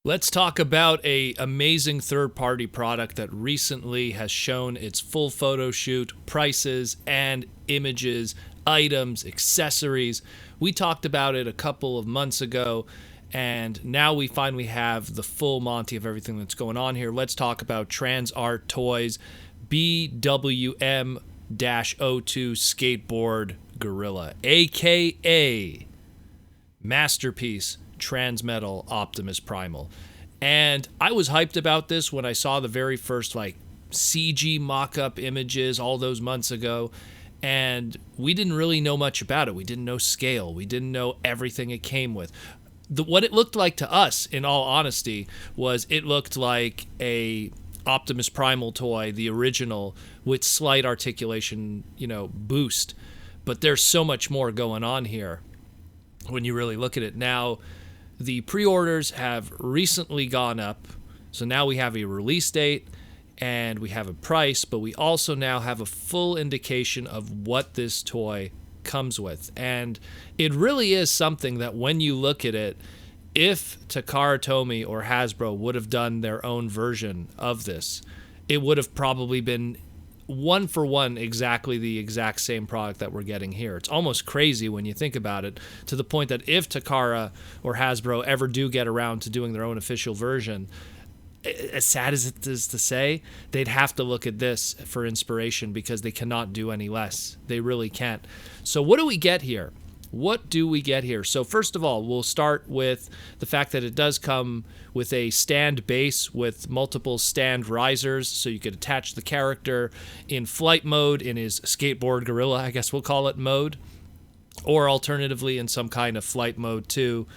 Let's talk about a amazing third-party product that recently has shown its full photo shoot, prices and images, items, accessories. We talked about it a couple of months ago, and now we finally have the full Monty of everything that's going on here. Let's talk about TransArt Toys BWM-02 Skateboard Gorilla, aka Masterpiece Transmetal Optimus Primal. And I was hyped about this when I saw the very first CG mock-up images all those months ago, and we didn't really know much about it. We didn't know scale. We didn't know everything it came with. What it looked like to us, in all honesty, was it looked like a Optimus Primal toy, the original, with slight articulation, boost. But there's so much more going on here when you really look at it. Now, the pre-orders have recently gone up, so now we have a release date and we have a price, but we also now have a full indication of what this toy comes with. And it really is something that when you look at it, if Takara Tomy or Hasbro would have done their own version of this, it would have probably been one for one exactly the exact same product that we're getting here. It's almost crazy when you think about it, to the point that if Takara or Hasbro ever do get around to doing their own official version, as sad as it is to say, they'd have to look at this for inspiration because they cannot do any less. They really can't. So what do we get here? What do we get here? So first of all, we'll start with the fact that it does come with a stand base with multiple stand risers, so you could attach the character in flight mode, in his skateboard gorilla, I guess we'll call it, mode, or alternatively in some kind of flight mode too,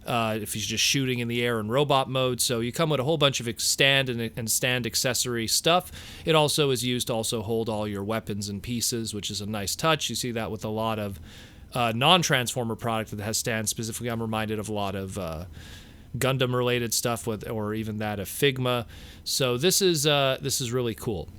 if he's just shooting in the air in robot mode. So you come with a whole bunch of stand and stand accessory stuff. It also is used to also hold all your weapons and pieces, which is a nice touch. You see that with a lot of non-Transformer product that has stands. Specifically, I'm reminded of a lot of Gundam-related stuff or even that of Figma. So this is really cool.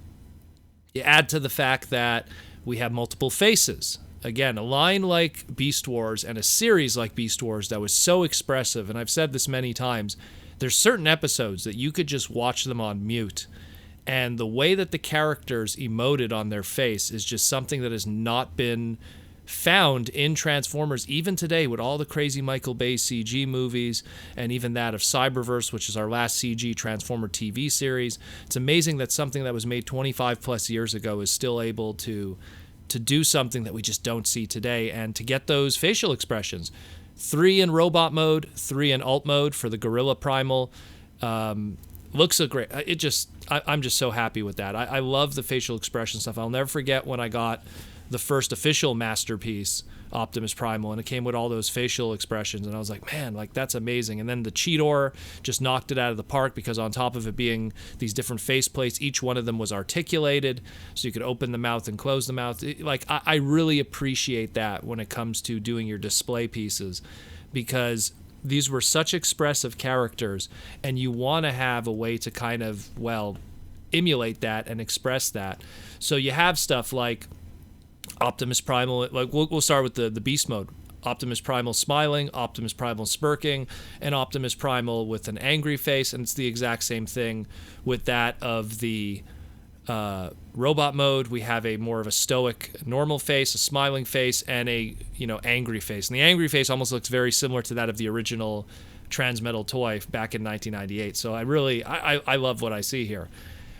You add to the fact that we have multiple faces. Again, a line like Beast Wars and a series like Beast Wars that was so expressive, and I've said this many times, there's certain episodes that you could just watch them on mute, and the way that the characters emoted on their face is just something that has not been found in Transformers even today, with all the crazy Michael Bay CG movies and even that of Cyberverse, which is our last CG Transformer TV series. It's amazing that something that was made 25 plus years ago is still able to do something that we just don't see today, and to get those facial expressions. 3 in robot mode, 3 in alt mode for the Gorilla Primal. Looks so great. I'm just so happy with that. I love the facial expression stuff. I'll never forget when I got the first official Masterpiece Optimus Primal, and it came with all those facial expressions, and I was like, man, that's amazing. And then the Cheetor just knocked it out of the park, because on top of it being these different face plates, each one of them was articulated, so you could open the mouth and close the mouth. I really appreciate that when it comes to doing your display pieces, because these were such expressive characters, and you want to have a way to kind of, emulate that and express that. So you have stuff like Optimus Primal, we'll start with the beast mode. Optimus Primal smiling, Optimus Primal smirking, and Optimus Primal with an angry face, and it's the exact same thing with that of the robot mode. We have a more of a stoic normal face, a smiling face, and a angry face. And the angry face almost looks very similar to that of the original Transmetal toy back in 1998. So I love what I see here.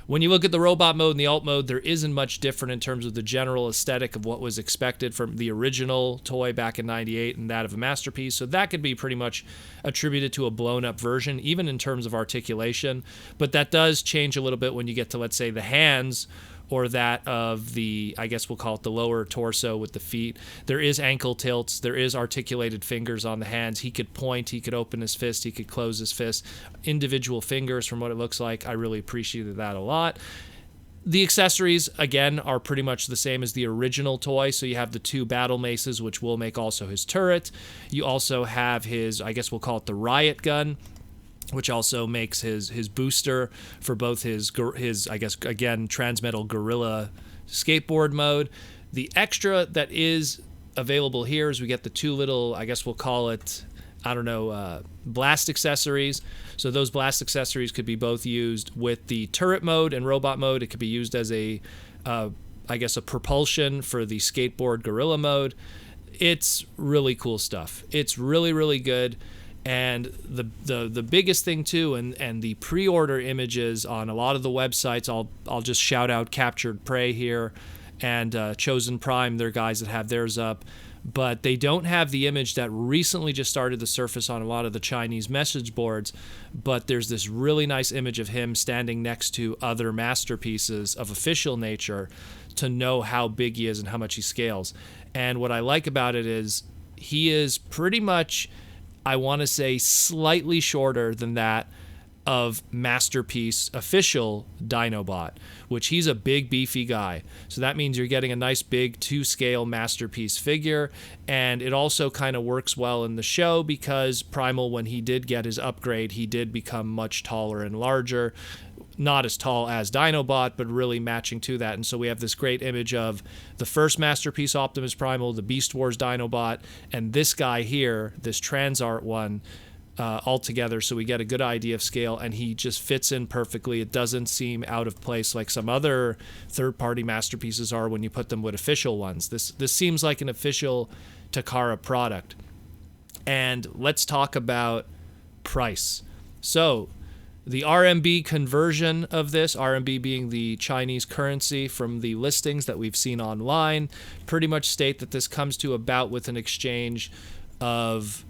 When you look at the robot mode and the alt mode, there isn't much different in terms of the general aesthetic of what was expected from the original toy back in 98 and that of a Masterpiece. So that could be pretty much attributed to a blown-up version, even in terms of articulation. But that does change a little bit when you get to, let's say, the hands, or that of the, I guess we'll call it the lower torso with the feet. There is ankle tilts. There is articulated fingers on the hands. He could point. He could open his fist. He could close his fist. Individual fingers from what it looks like. I really appreciated that a lot. The accessories, again, are pretty much the same as the original toy. So you have the 2 battle maces, which will make also his turret. You also have his, I guess we'll call it the riot gun, which also makes his booster for both his I guess, again, Transmetal Gorilla skateboard mode. The extra that is available here is we get the 2 little, I guess we'll call it blast accessories. So those blast accessories could be both used with the turret mode and robot mode. It could be used as a propulsion for the skateboard gorilla mode. It's really cool stuff. It's really, really good. And the biggest thing too, and the pre-order images on a lot of the websites, I'll just shout out Captured Prey here and Chosen Prime. They're guys that have theirs up. But they don't have the image that recently just started to surface on a lot of the Chinese message boards. But there's this really nice image of him standing next to other masterpieces of official nature to know how big he is and how much he scales. And what I like about it is he is pretty much, I want to say, slightly shorter than that of Masterpiece official Dinobot, which he's a big beefy guy. So that means you're getting a nice big 2-scale Masterpiece figure, and it also kind of works well in the show because Primal, when he did get his upgrade, he did become much taller and larger. Not as tall as Dinobot, but really matching to that. And so we have this great image of the first Masterpiece Optimus Primal, the Beast Wars Dinobot, and this guy here, this TransArt one, all together, so we get a good idea of scale, and he just fits in perfectly. It doesn't seem out of place like some other third-party masterpieces are when you put them with official ones. This seems like an official Takara product. And let's talk about price. So the RMB conversion of this, RMB being the Chinese currency from the listings that we've seen online, pretty much state that this comes to about with an exchange of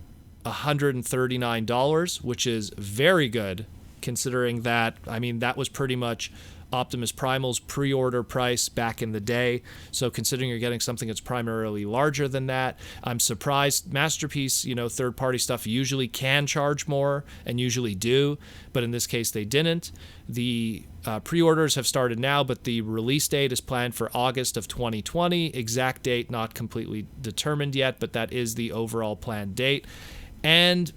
$139, which is very good considering that, that was pretty much Optimus Primal's pre-order price back in the day. So considering you're getting something that's primarily larger than that, I'm surprised. Masterpiece, third-party stuff usually can charge more and usually do, but in this case they didn't. The pre-orders have started now, but the release date is planned for August of 2020. Exact date not completely determined yet, but that is the overall planned date. And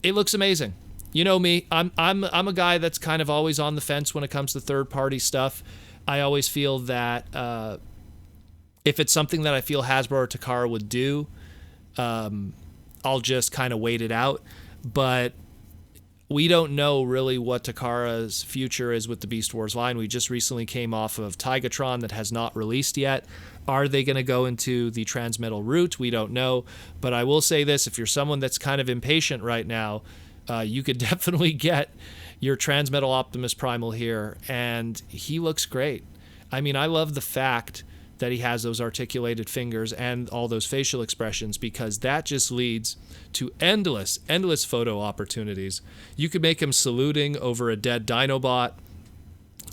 it looks amazing. You know me, I'm a guy that's kind of always on the fence when it comes to third-party stuff. I always feel that if it's something that I feel Hasbro or Takara would do, I'll just kind of wait it out. But we don't know really what Takara's future is with the Beast Wars line. We just recently came off of Tigatron that has not released yet. Are they going to go into the Transmetal route? We don't know. But I will say this, if you're someone that's kind of impatient right now, you could definitely get your Transmetal Optimus Primal here, and he looks great. I love the fact that he has those articulated fingers and all those facial expressions, because that just leads to endless photo opportunities. You could make him saluting over a dead Dinobot,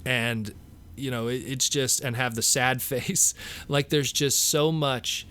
and it's just, and have the sad face. Like, there's just so much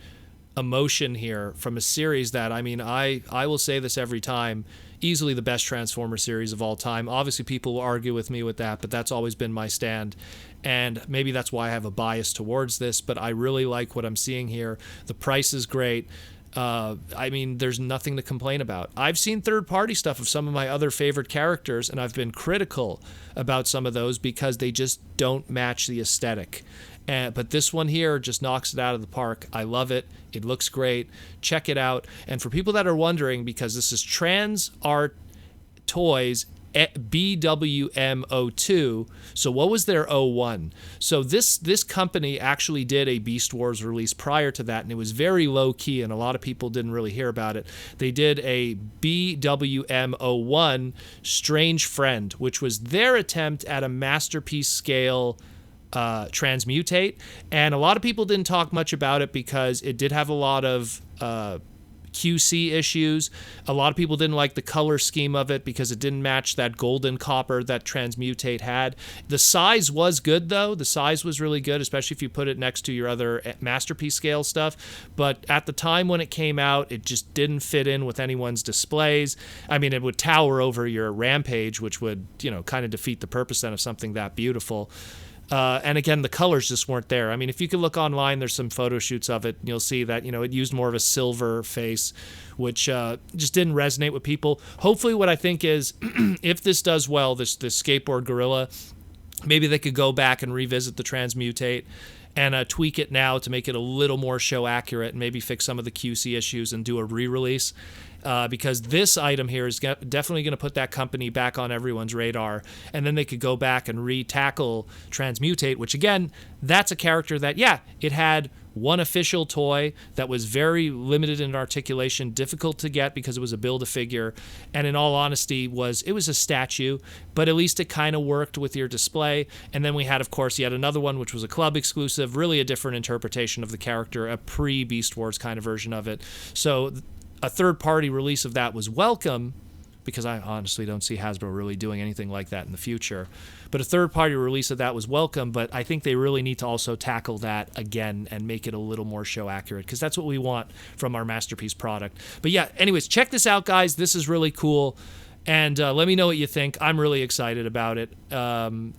emotion here from a series that, I will say this every time, easily the best Transformer series of all time. Obviously, people will argue with me with that, but that's always been my stand. And maybe that's why I have a bias towards this, but I really like what I'm seeing here. The price is great. There's nothing to complain about. I've seen third-party stuff of some of my other favorite characters, and I've been critical about some of those because they just don't match the aesthetic. But this one here just knocks it out of the park. I love it. It looks great. Check it out. And for people that are wondering, because this is TransArt Toys BWM-02. So what was their 01? So this company actually did a Beast Wars release prior to that, and it was very low key, and a lot of people didn't really hear about it. They did a BWM-01 Strange Friend, which was their attempt at a masterpiece scale transmutate, and a lot of people didn't talk much about it because it did have a lot of QC issues. A lot of people didn't like the color scheme of it because it didn't match that golden copper that Transmutate had. The size was good, though. The size was really good, especially if you put it next to your other Masterpiece scale stuff. But at the time when it came out, it just didn't fit in with anyone's displays. It would tower over your Rampage, which would, kind of defeat the purpose then of something that beautiful. And again, the colors just weren't there. If you could look online, there's some photo shoots of it, and you'll see that, it used more of a silver face, which just didn't resonate with people. Hopefully what I think is, if this does well, this skateboard gorilla, maybe they could go back and revisit the Transmutate and tweak it now to make it a little more show accurate and maybe fix some of the QC issues and do a re-release. Because this item here is definitely going to put that company back on everyone's radar. And then they could go back and re-tackle Transmutate, which again, that's a character that, yeah, it had one official toy that was very limited in articulation, difficult to get because it was a Build-A-Figure, and in all honesty, it was a statue, but at least it kind of worked with your display. And then we had, of course, yet another one, which was a club exclusive, really a different interpretation of the character, a pre-Beast Wars kind of version of it. So a third-party release of that was welcome, because I honestly don't see Hasbro really doing anything like that in the future. But a third-party release of that was welcome, but I think they really need to also tackle that again and make it a little more show accurate, because that's what we want from our Masterpiece product. But yeah, anyways, check this out, guys. This is really cool, and let me know what you think. I'm really excited about it, and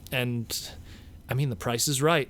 I mean, the price is right.